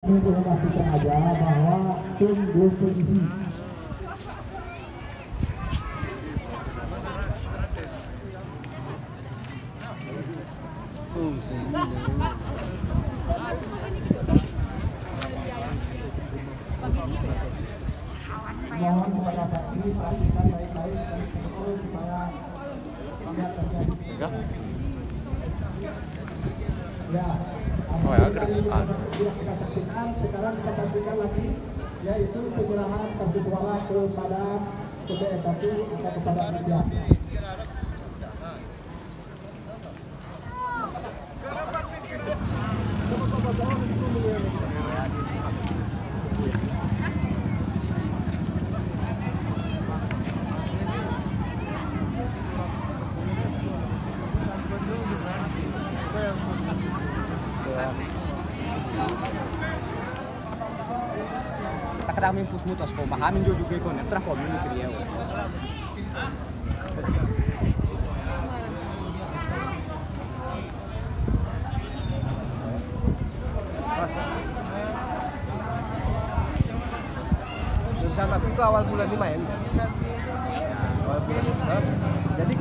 Informasikan aja bahwa tim belum terisi. Mohon kepada saksi perhatikan baik-baik dan protokol supaya tidak terjadi. Ya. Oh ya, kedepan. Kita saksikan, sekarang kita saksikan lagi, yaitu penyerahan kartu suara kepada TPS 1 atau kepada media. Kami putus ko mahamin juga ko netra ko min kriya wo bersama aku awal bulan dimain awal bulan jadi